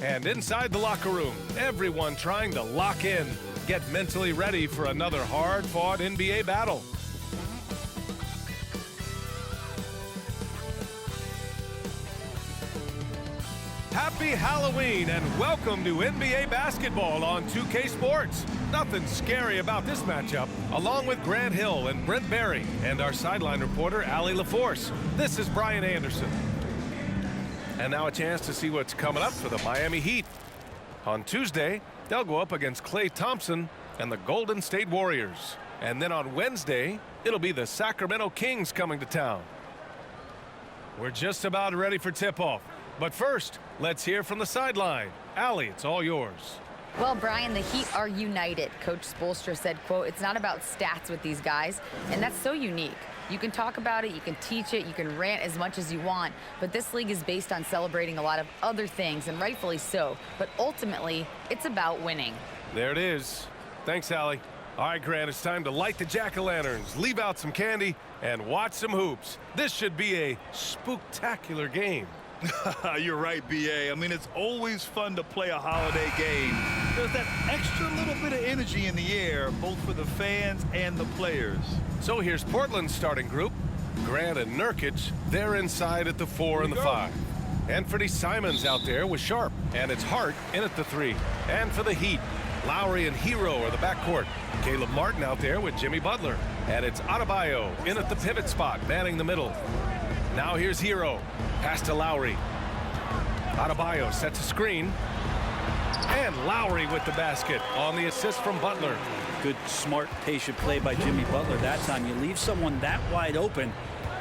And inside the locker room, everyone trying to lock in, get mentally ready for another hard-fought NBA battle. Happy Halloween and welcome to NBA basketball on 2K Sports. Nothing scary about this matchup. Along with Grant Hill and Brent Berry and our sideline reporter, Allie LaForce, this is Brian Anderson. And now a chance to see what's coming up for the Miami Heat. On Tuesday, they'll go up against Klay Thompson and the Golden State Warriors. And then on Wednesday, it'll be the Sacramento Kings coming to town. We're just about ready for tip-off. But first, let's hear from the sideline. Allie, it's all yours. Well, Brian, the Heat are united. Coach Spoelstra said, quote, "It's not about stats with these guys," and that's so unique. You can talk about it, you can teach it, you can rant as much as you want, but this league is based on celebrating a lot of other things, and rightfully so. But ultimately, it's about winning. There it is. Thanks, Allie. All right, Grant, it's time to light the jack-o'-lanterns, leave out some candy, and watch some hoops. This should be a spooktacular game. You're right, B.A. I mean, it's always fun to play a holiday game. There's that extra little bit of energy in the air, both for the fans and the players. So here's Portland's starting group. Grant and Nurkic, they're inside at the 4 and the 5. Anthony Simons out there with Sharp, and it's Hart in at the 3. And for the Heat, Lowry and Hero are the backcourt. Caleb Martin out there with Jimmy Butler. And it's Adebayo in at the pivot spot, manning the middle. Now here's Hero. Pass to Lowry. Adebayo sets a screen. And Lowry with the basket on the assist from Butler. Good, smart, patient play by Jimmy Butler that time. You leave someone that wide open,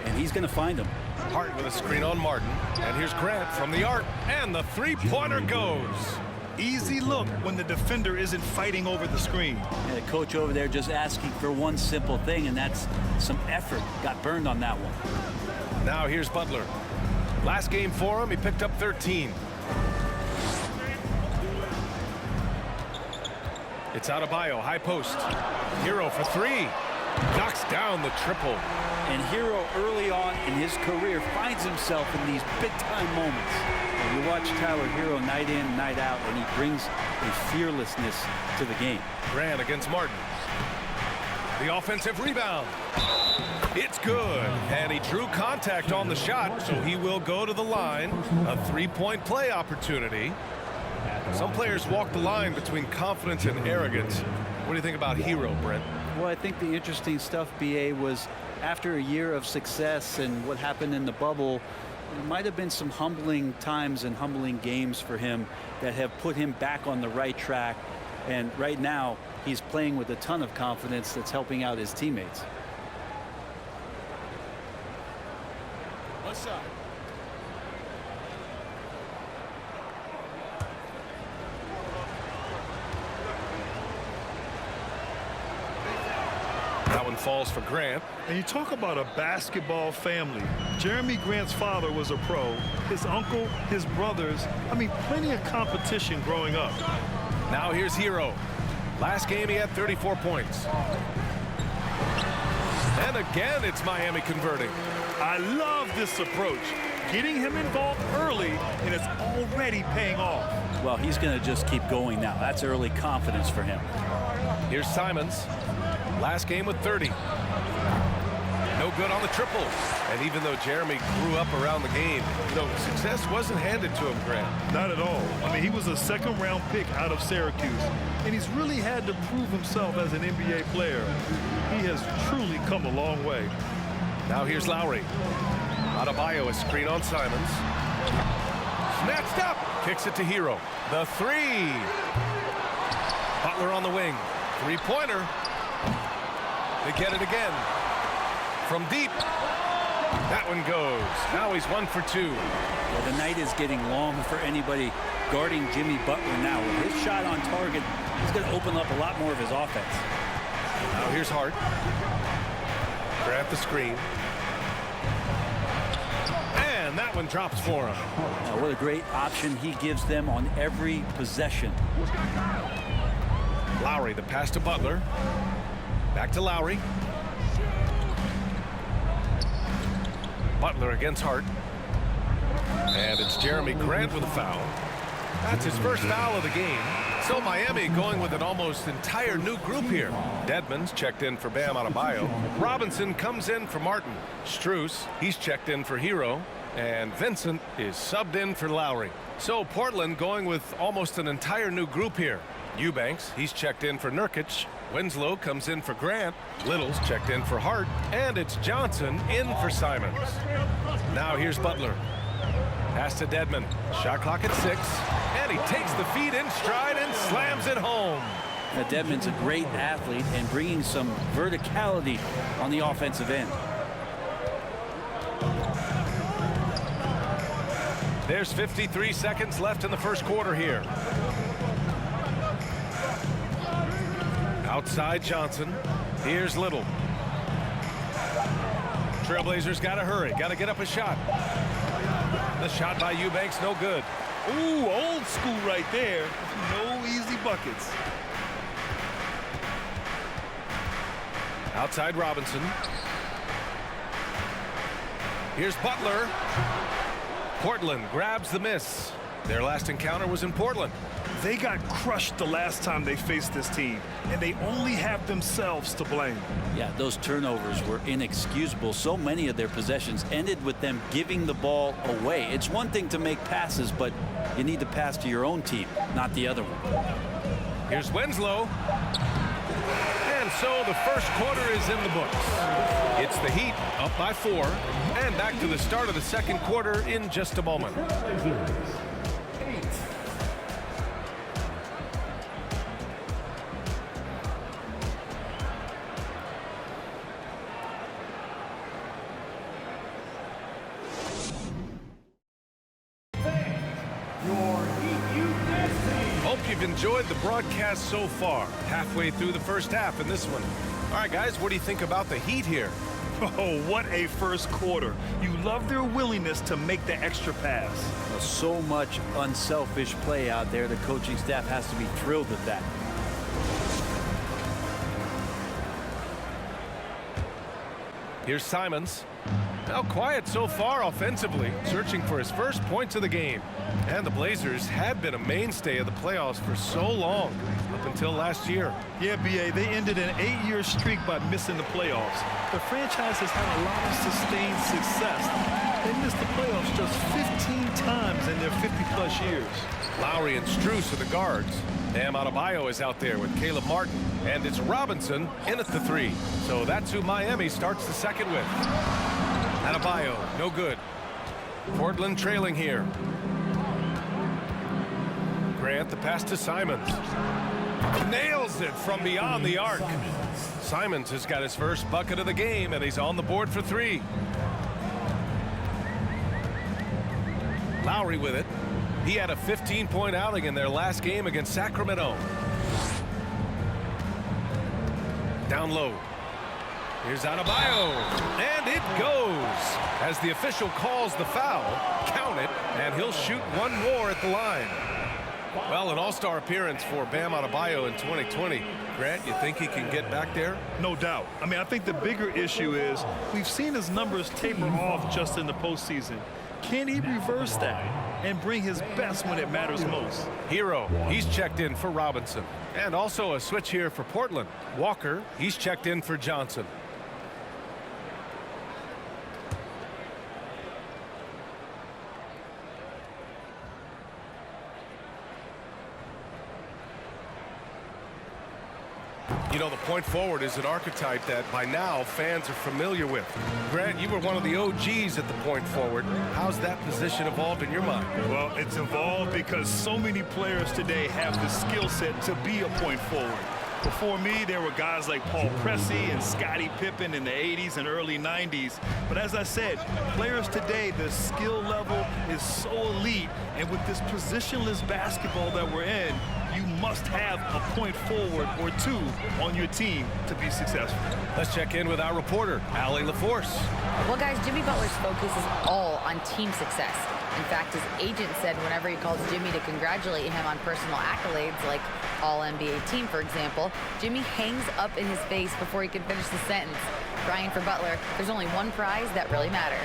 and he's going to find him. Hart with a screen on Martin. And here's Grant from the arc. And the three-pointer goes. Easy look when the defender isn't fighting over the screen. And the coach over there just asking for one simple thing, and that's some effort. Got burned on that one. Now here's Butler. Last game for him, he picked up 13. It's Adebayo, high post. Hero for 3. Knocks down the triple. And Hero early on in his career finds himself in these big-time moments. And you watch Tyler Hero night in, night out, and he brings a fearlessness to the game. Grant against Martin. The offensive rebound. It's good. And he drew contact on the shot, so he will go to the line. A three-point play opportunity. Some players walk the line between confidence and arrogance. What do you think about Hero, Brent? Well, I think the interesting stuff, B.A., was after a year of success and what happened in the bubble, there might have been some humbling times and humbling games for him that have put him back on the right track. And right now, he's playing with a ton of confidence that's helping out his teammates. What's up? That one falls for Grant. And you talk about a basketball family. Jeremy Grant's father was a pro. His uncle, his brothers. I mean, plenty of competition growing up. Now here's Hero. Last game he had 34 points. And again it's Miami converting. I love this approach. Getting him involved early, and it's already paying off. Well, he's going to just keep going now. That's early confidence for him. Here's Simons. Last game with 30. No good on the triple. And even though Jeremy grew up around the game, success wasn't handed to him, Grant. Not at all. I mean, he was a second-round pick out of Syracuse, and he's really had to prove himself as an NBA player. He has truly come a long way. Now here's Lowry. Adebayo, a screen on Simons. Snatched up. Kicks it to Hero. The 3. Butler on the wing. Three-pointer. They get it again. From deep. That one goes. Now he's 1 for 2. Well, the night is getting long for anybody guarding Jimmy Butler now. With his shot on target, he's going to open up a lot more of his offense. Now here's Hart. Grab the screen. And that one drops for him. What a great option he gives them on every possession. Lowry, the pass to Butler. Back to Lowry. Butler against Hart. And it's Jeremy Grant with a foul. That's his first foul of the game. So Miami going with an almost entire new group here. Dedmon's checked in for Bam Adebayo. Robinson comes in for Martin. Strus, he's checked in for Hero. And Vincent is subbed in for Lowry. So Portland going with almost an entire new group here. Eubanks, he's checked in for Nurkic. Winslow comes in for Grant. Little's checked in for Hart. And it's Johnson in for Simons. Now here's Butler. Pass to Dedmon. Shot clock at 6. And he takes the feed in stride and slams it home. Now, Dedmon's a great athlete and bringing some verticality on the offensive end. There's 53 seconds left in the first quarter here. Outside Johnson. Here's Little. Trailblazers got to hurry. Got to get up a shot. The shot by Eubanks, no good. Ooh, old school right there. No easy buckets. Outside Robinson. Here's Butler. Portland grabs the miss. Their last encounter was in Portland. They got crushed the last time they faced this team, and they only have themselves to blame. Yeah, those turnovers were inexcusable. So many of their possessions ended with them giving the ball away. It's one thing to make passes, but you need to pass to your own team, not the other one. Here's Winslow. And so the first quarter is in the books. It's the Heat up by 4, and back to the start of the second quarter in just a moment. Hope you've enjoyed the broadcast so far. Halfway through the first half in this one. All right, guys, what do you think about the Heat here? Oh, what a first quarter. You love their willingness to make the extra pass. So much unselfish play out there. The coaching staff has to be thrilled with that. Here's Simons. Now quiet so far offensively, searching for his first points of the game. And the Blazers had been a mainstay of the playoffs for so long, up until last year. Yeah, B.A., they ended an 8-year streak by missing the playoffs. The franchise has had a lot of sustained success. They missed the playoffs just 15 times in their 50-plus years. Lowry and Strus are the guards. Bam Adebayo is out there with Caleb Martin. And it's Robinson in at the 3. So that's who Miami starts the second with. Adebayo, no good. Portland trailing here. Grant, the pass to Simons. Nails it from beyond the arc. Simons has got his first bucket of the game, and he's on the board for 3. Lowry with it. He had a 15-point outing in their last game against Sacramento. Down low. Here's Adebayo, and it goes. As the official calls the foul, count it, and he'll shoot one more at the line. Well, an all-star appearance for Bam Adebayo in 2020. Grant, you think he can get back there? No doubt. I mean, I think the bigger issue is we've seen his numbers taper off just in the postseason. Can he reverse that and bring his best when it matters most? Hero, he's checked in for Robinson. And also a switch here for Portland. Walker, he's checked in for Johnson. You know, the point forward is an archetype that by now fans are familiar with. Grant, you were one of the OGs at the point forward. How's that position evolved in your mind? Well, it's evolved because so many players today have the skill set to be a point forward. Before me, there were guys like Paul Pressey and Scottie Pippen in the 80s and early 90s. But as I said, players today, the skill level is so elite. And with this positionless basketball that we're in, you must have a point forward or 2 on your team to be successful. Let's check in with our reporter, Allie LaForce. Well, guys, Jimmy Butler's focus is all on team success. In fact, his agent said whenever he calls Jimmy to congratulate him on personal accolades, like All-NBA team, for example, Jimmy hangs up in his face before he can finish the sentence. Crying for Butler, there's only one prize that really matters.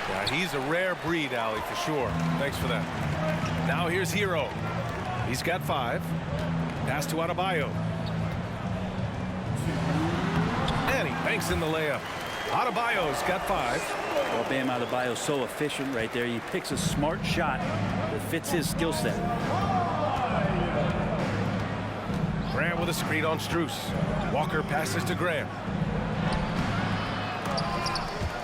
Yeah, he's a rare breed, Allie, for sure. Thanks for that. Now here's Hero. He's got 5. Pass to Adebayo. And he banks in the layup. Adebayo's got 5. Well, Bam Adebayo's so efficient right there. He picks a smart shot that fits his skill set. Graham with a screen on Strus. Walker passes to Graham.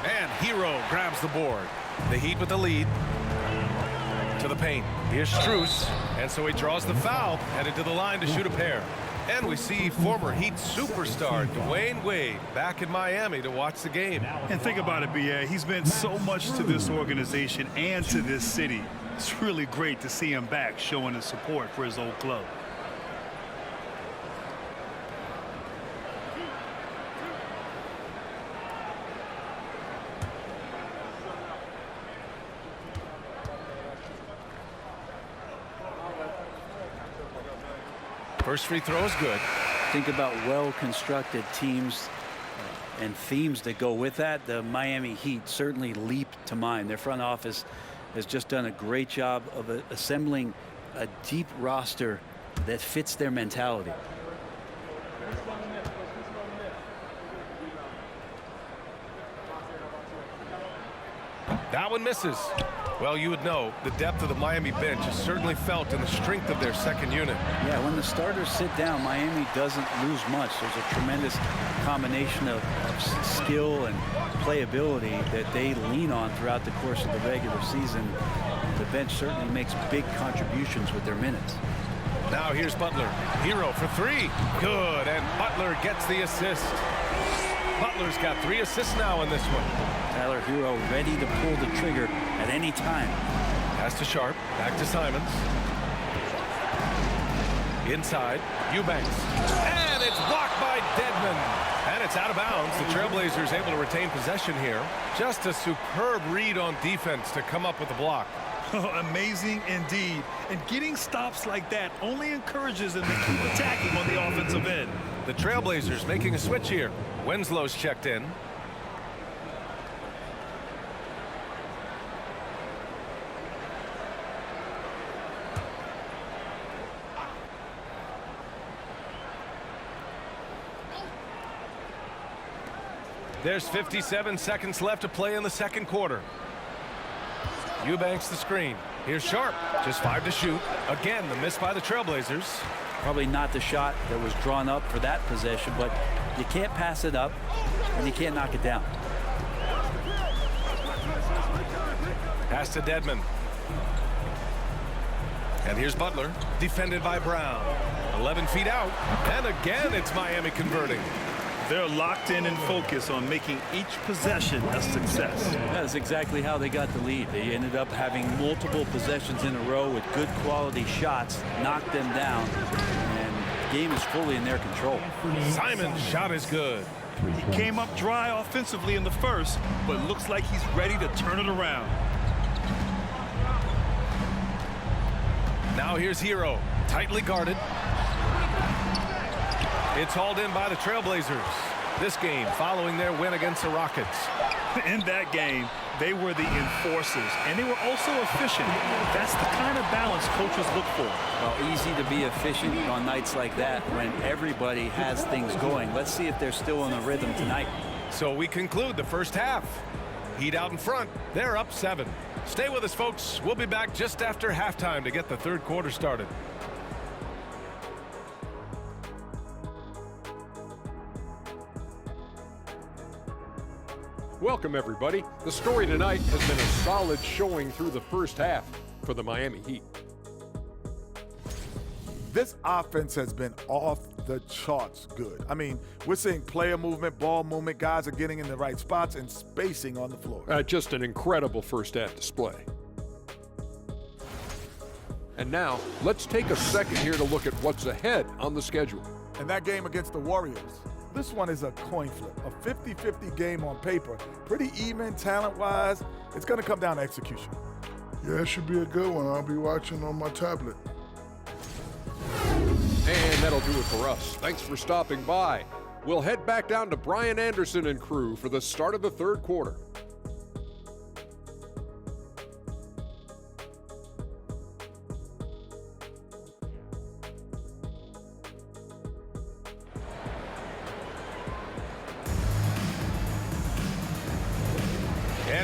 And Hero grabs the board. The Heat with the lead. To the paint. Here's Strus. And so he draws the foul, headed to the line to shoot a pair. And we see former Heat superstar Dwayne Wade back in Miami to watch the game. And think about it, B.A. He's meant so much to this organization and to this city. It's really great to see him back showing his support for his old club. First free throw is good. Think about well-constructed teams and themes that go with that. The Miami Heat certainly leap to mind. Their front office has just done a great job of assembling a deep roster that fits their mentality. That one misses. Well, you would know the depth of the Miami bench is certainly felt in the strength of their second unit. Yeah, when the starters sit down, Miami doesn't lose much. There's a tremendous combination of skill and playability that they lean on throughout the course of the regular season. The bench certainly makes big contributions with their minutes. Now here's Butler. Hero for 3. Good, and Butler gets the assist. Butler's got 3 assists now in this one. Tyler Hero ready to pull the trigger at any time. Pass to Sharp. Back to Simons. Inside. Eubanks. And it's blocked by Dedmon. And it's out of bounds. The Trailblazers able to retain possession here. Just a superb read on defense to come up with the block. Amazing indeed. And getting stops like that only encourages them to keep attacking on the offensive end. The Trailblazers making a switch here. Winslow's checked in. There's 57 seconds left to play in the second quarter. Eubanks the screen. Here's Sharp. Just 5 to shoot. Again, the miss by the Trailblazers. Probably not the shot that was drawn up for that possession, but you can't pass it up and you can't knock it down. Pass to Dedmon. And here's Butler, defended by Brown. 11 feet out, and again it's Miami converting. They're locked in and focused on making each possession a success. That's exactly how they got the lead. They ended up having multiple possessions in a row with good quality shots, knocked them down, and the game is fully in their control. Simon's shot is good. He came up dry offensively in the first, but looks like he's ready to turn it around. Now here's Hero, tightly guarded. It's hauled in by the Trailblazers. This game following their win against the Rockets. In that game, they were the enforcers, and they were also efficient. That's the kind of balance coaches look for. Well, easy to be efficient on nights like that when everybody has things going. Let's see if they're still in a rhythm tonight. So we conclude the first half. Heat out in front. They're up 7. Stay with us, folks. We'll be back just after halftime to get the third quarter started. Welcome, everybody. The story tonight has been a solid showing through the first half for the Miami Heat. This offense has been off the charts good. I mean, we're seeing player movement, ball movement, guys are getting in the right spots and spacing on the floor. Just an incredible first half display. And now, let's take a second here to look at what's ahead on the schedule. And that game against the Warriors, this one is a coin flip, a 50-50 game on paper. Pretty even talent-wise. It's going to come down to execution. Yeah, it should be a good one. I'll be watching on my tablet. And that'll do it for us. Thanks for stopping by. We'll head back down to Brian Anderson and crew for the start of the third quarter.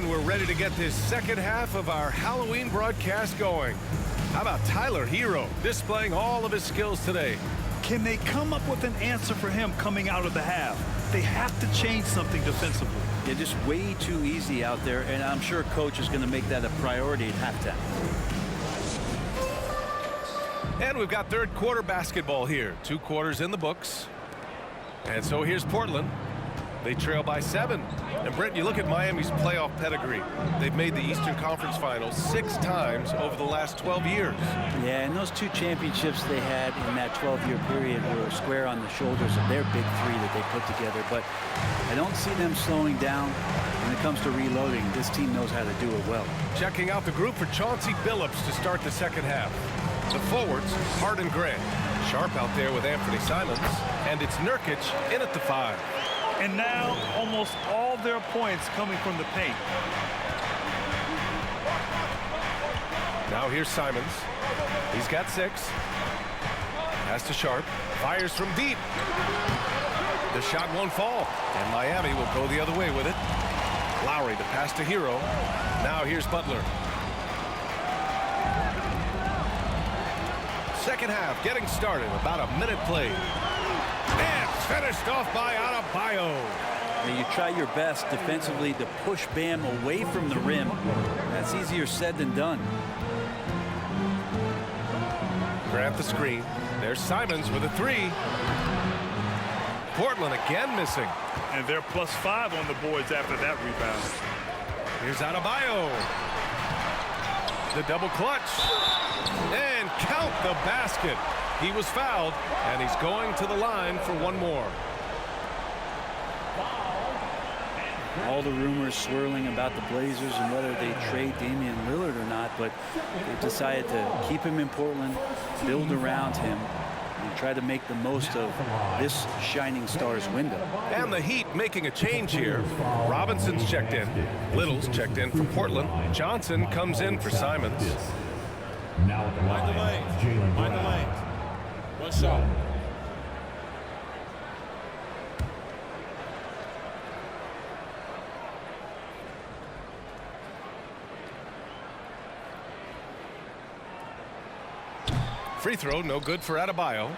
And we're ready to get this second half of our Halloween broadcast going. How about Tyler Hero displaying all of his skills today? Can they come up with an answer for him coming out of the half? They have to change something defensively. They're just way too easy out there, and I'm sure coach is going to make that a priority at halftime. And we've got third quarter basketball here. 2 quarters in the books. And so here's Portland. They trail by 7. And Brent, you look at Miami's playoff pedigree. They've made the Eastern Conference Finals 6 times over the last 12 years. Yeah, and those 2 championships they had in that 12-year period were square on the shoulders of their big 3 that they put together. But I don't see them slowing down when it comes to reloading. This team knows how to do it well. Checking out the group for Chauncey Billups to start the second half. The forwards, Hart and Grant. Sharp out there with Anthony Simons. And it's Nurkic in at the 5. And now almost all their points coming from the paint. Now here's Simons. He's got 6. Pass to Sharp. Fires from deep. The shot won't fall. And Miami will go the other way with it. Lowry the pass to Hero. Now here's Butler. Second half getting started. About a minute played. And finished off by Adebayo. Now you try your best defensively to push Bam away from the rim. That's easier said than done. Grant the screen. There's Simons with a 3. Portland again missing. And they're +5 on the boards after that rebound. Here's Adebayo. The double clutch. And count the basket. He was fouled, and he's going to the line for 1 more. All the rumors swirling about the Blazers and whether they trade Damian Lillard or not, but they've decided to keep him in Portland, build around him, and try to make the most of this shining star's window. And the Heat making a change here. Robinson's checked in. Little's checked in for Portland. Johnson comes in for Simons. Now at the line, Jalen Brown. 1 shot. Free throw, no good for Adebayo.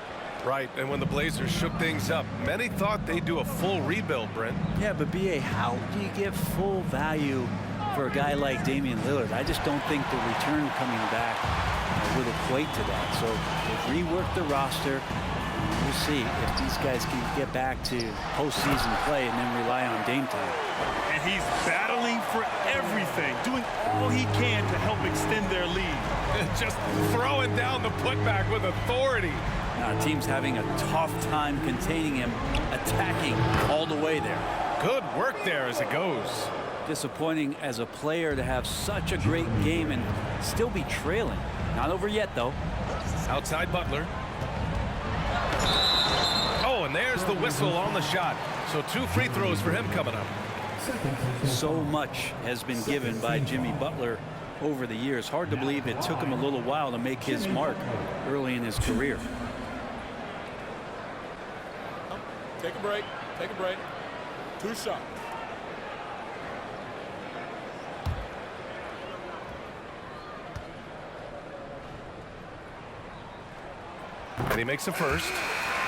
Right, and when the Blazers shook things up, many thought they'd do a full rebuild, Brent. Yeah, but B.A., how do you give full value for a guy like Damian Lillard? I just don't think the return coming back would equate to that. So they've reworked the roster. We'll see if these guys can get back to postseason play and then rely on Dame time. And he's battling for everything, doing all he can to help extend their lead. Just throwing down the putback with authority. Now, the team's having a tough time containing him, attacking all the way there. Good work there as it goes. Disappointing as a player to have such a great game and still be trailing. Not over yet, though. Outside Butler. Oh, and there's the whistle on the shot. So 2 free throws for him coming up. So much has been given by Jimmy Butler over the years. Hard to believe it took him a little while to make his mark early in his career. Take a break. Take a break. 2 shots. And he makes a first.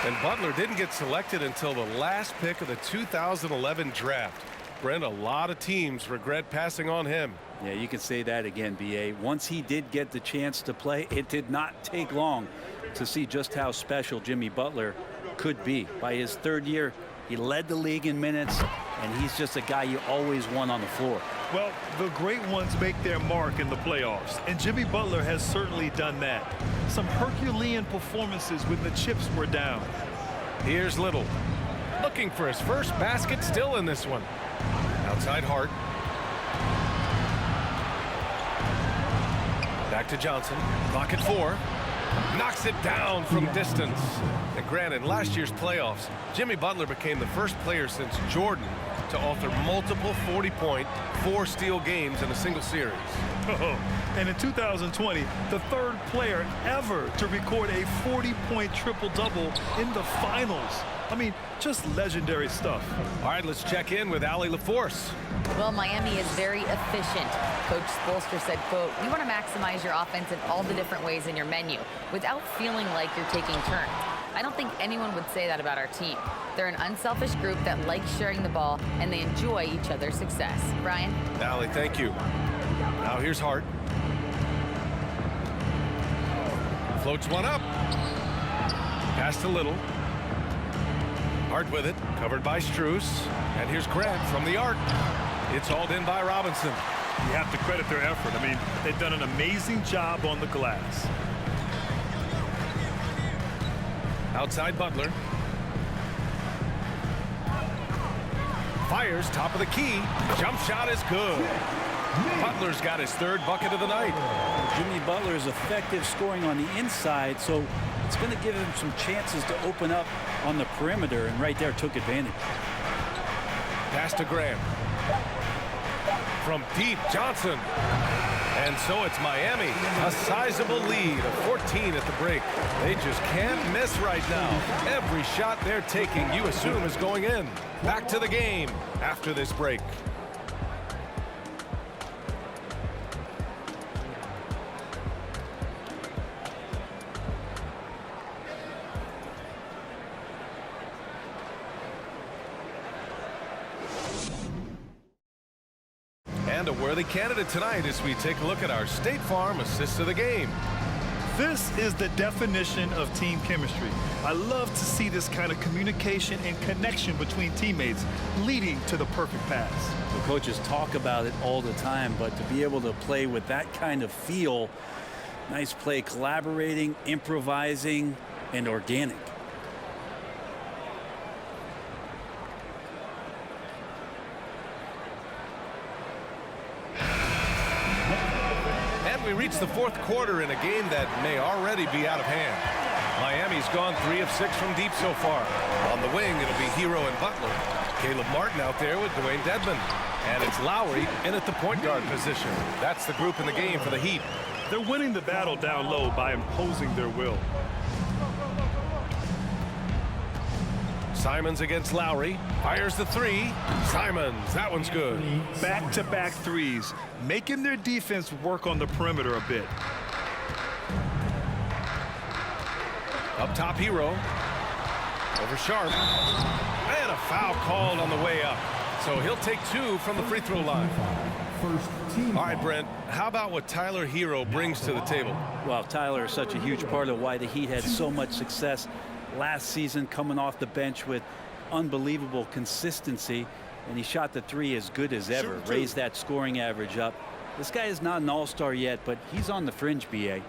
And Butler didn't get selected until the last pick of the 2011 draft. Brent, a lot of teams regret passing on him. Yeah, you can say that again, B.A. Once he did get the chance to play, it did not take long to see just how special Jimmy Butler could be. By his 3rd year, he led the league in minutes, and he's just a guy you always want on the floor. Well, the great ones make their mark in the playoffs, and Jimmy Butler has certainly done that. Some Herculean performances when the chips were down. Here's Little. Looking for his first basket, still in this one. Outside Hart. Back to Johnson. Clock at 4. Knocks it down from distance. And granted, last year's playoffs, Jimmy Butler became the first player since Jordan to to author multiple 40-point, 4-steal games in a single series. Oh, and in 2020, the third player ever to record a 40-point triple-double in the finals. I mean, just legendary stuff. All right, let's check in with Allie LaForce. Well, Miami is very efficient. Coach Spoelstra said, quote, "You want to maximize your offense in all the different ways in your menu without feeling like you're taking turns." I don't think anyone would say that about our team. They're an unselfish group that likes sharing the ball, and they enjoy each other's success. Brian? Allie, thank you. Now here's Hart. Floats one up. Pass to Little. Hart with it, covered by Strus. And here's Grant from the arc. It's hauled in by Robinson. You have to credit their effort. I mean, they've done an amazing job on the glass. Outside Butler. Fires, top of the key. Jump shot is good. Butler's got his third bucket of the night. Jimmy Butler is effective scoring on the inside, so it's going to give him some chances to open up on the perimeter, and right there took advantage. Pass to Graham. From deep, Johnson. And so it's Miami, a sizable lead of 14 at the break. They just can't miss right now. Every shot they're taking, you assume, is going in. Back to the game after this break. And a worthy candidate tonight as we take a look at our State Farm assist of the game. This is the definition of team chemistry. I love to see this kind of communication and connection between teammates leading to the perfect pass. The coaches talk about it all the time, but to be able to play with that kind of feel, nice play, collaborating, improvising, and organic. We reach the fourth quarter in a game that may already be out of hand. Miami's gone 3 of 6 from deep so far. On the wing, it'll be Hero and Butler. Caleb Martin out there with Dwayne Dedmon. And it's Lowry in at the point guard position. That's the group in the game for the Heat. They're winning the battle down low by imposing their will. Simons against Lowry. Fires the 3. Simons, that one's good. Back-to-back threes, making their defense work on the perimeter a bit. Up top, Hero. Over Sharp. And a foul called on the way up. So he'll take 2 from the free throw line. All right, Brent, how about what Tyler Hero brings to the table? Well, Tyler is such a huge part of why the Heat had so much success last season, coming off the bench with unbelievable consistency, and he shot the 3 as good as ever, raised that scoring average up. This guy is not an all-star yet, but he's on the fringe, BA.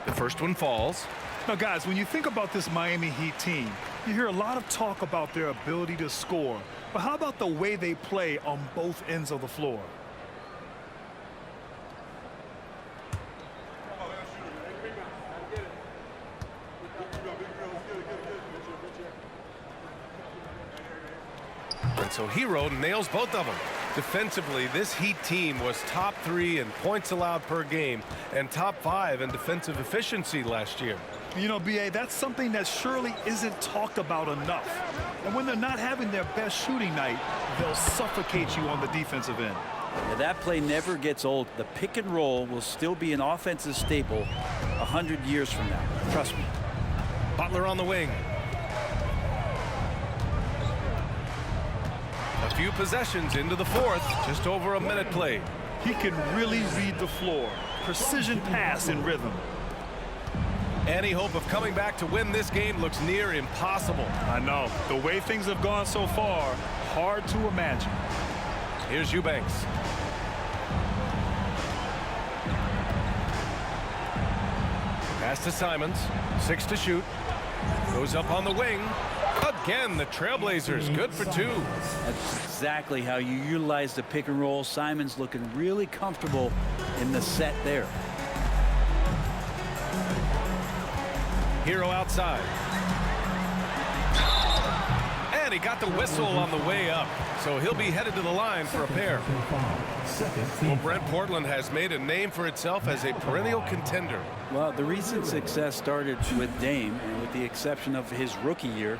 The first one falls. Now, guys, when you think about this Miami Heat team, you hear a lot of talk about their ability to score, but how about the way they play on both ends of the floor? And so Hero nails both of them. Defensively, this Heat team was top 3 in points allowed per game and top 5 in defensive efficiency last year. You know, BA, that's something that surely isn't talked about enough. And when they're not having their best shooting night, they'll suffocate you on the defensive end. Yeah, that play never gets old. The pick and roll will still be an offensive staple 100 years from now. Trust me. Butler on the wing. A few possessions into the fourth, just over a minute played. He can really read the floor. Precision pass in rhythm. Any hope of coming back to win this game looks near impossible. I know. The way things have gone so far, hard to imagine. Here's Eubanks. Pass to Simons. 6 to shoot. Goes up on the wing. Again, the Trailblazers good for 2. That's exactly how you utilize the pick and roll. Simons looking really comfortable in the set there. Hero outside. And he got the whistle on the way up, so he'll be headed to the line for a pair. Well, Brent, Portland has made a name for itself as a perennial contender. Well, the recent success started with Dame, and with the exception of his rookie year,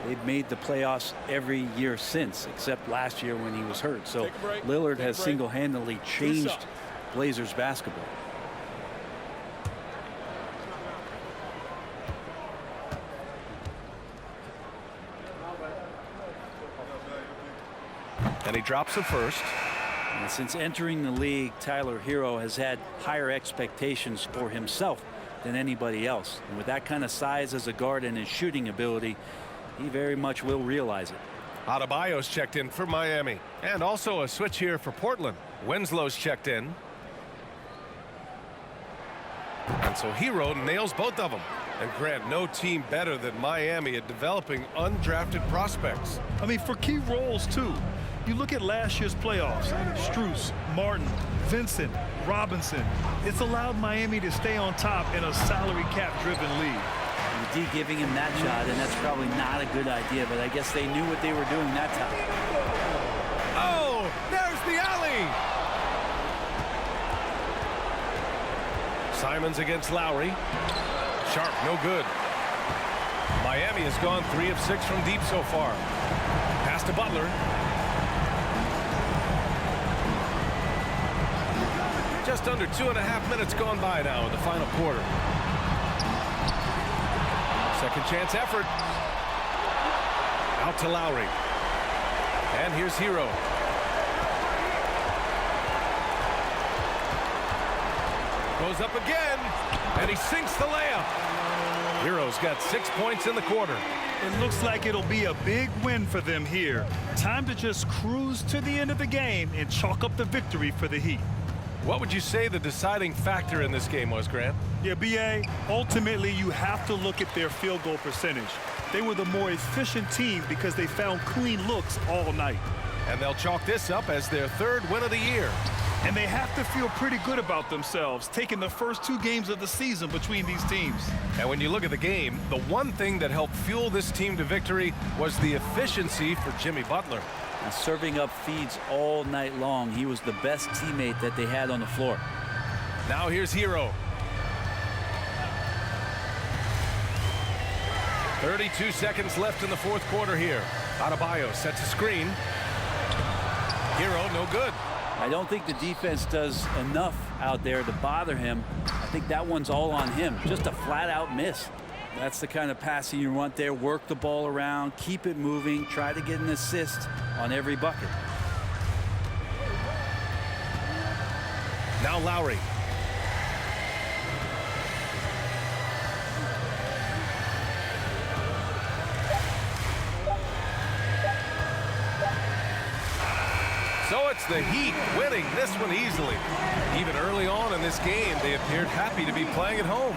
they've made the playoffs every year since, except last year when he was hurt. So Lillard has single-handedly changed Blazers basketball. And he drops the first. And since entering the league, Tyler Hero has had higher expectations for himself than anybody else. And with that kind of size as a guard and his shooting ability, he very much will realize it. Adebayo's checked in for Miami. And also a switch here for Portland. Winslow's checked in. And so Hero nails both of them. And Grant, no team better than Miami at developing undrafted prospects. I mean, for key roles, too. You look at last year's playoffs, Strus, Martin, Vincent, Robinson. It's allowed Miami to stay on top in a salary cap-driven league. D giving him that shot, and that's probably not a good idea, but I guess they knew what they were doing that time. Oh, there's the alley. Simons against Lowry. Sharp, no good. Miami has gone 3 of 6 from deep so far. Pass to Butler. Just under 2.5 minutes gone by now in the final quarter. Second chance effort. Out to Lowry. And here's Hero. Goes up again, and he sinks the layup. Hero's got 6 points in the quarter. It looks like it'll be a big win for them here. Time to just cruise to the end of the game and chalk up the victory for the Heat. What would you say the deciding factor in this game was, Grant? Yeah, B.A., ultimately you have to look at their field goal percentage. They were the more efficient team because they found clean looks all night. And they'll chalk this up as their 3rd win of the year. And they have to feel pretty good about themselves, taking the first 2 games of the season between these teams. And when you look at the game, the one thing that helped fuel this team to victory was the efficiency for Jimmy Butler. And serving up feeds all night long. He was the best teammate that they had on the floor. Now here's Hero. 32 seconds left in the 4th quarter here. Adebayo sets a screen. Hero, no good. I don't think the defense does enough out there to bother him. I think that one's all on him. Just a flat-out miss. That's the kind of passing you want there. Work the ball around, keep it moving, try to get an assist on every bucket. Now Lowry. So it's the Heat winning this one easily. Even early on in this game, they appeared happy to be playing at home.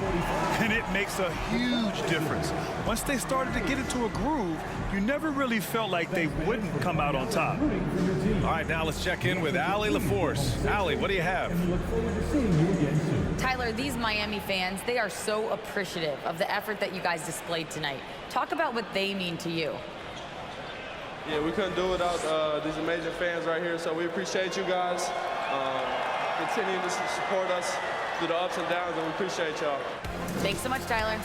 And it makes a huge difference. Once they started to get into a groove, you never really felt like they wouldn't come out on top. All right, now let's check in with Allie LaForce. Allie, what do you have? Tyler, these Miami fans, they are so appreciative of the effort that you guys displayed tonight. Talk about what they mean to you. Yeah, we couldn't do it without these amazing fans right here, so we appreciate you guys. Continuing to support us through the ups and downs, and we appreciate y'all. Thanks so much, Tyler.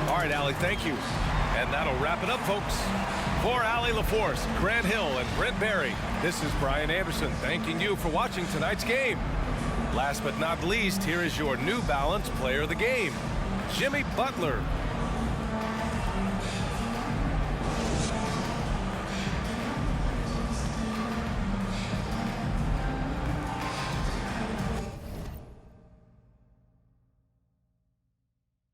All right, Allie, thank you. And that'll wrap it up, folks. For Allie LaForce, Grant Hill, and Brent Barry, this is Brian Anderson thanking you for watching tonight's game. Last but not least, here is your New Balance player of the game, Jimmy Butler.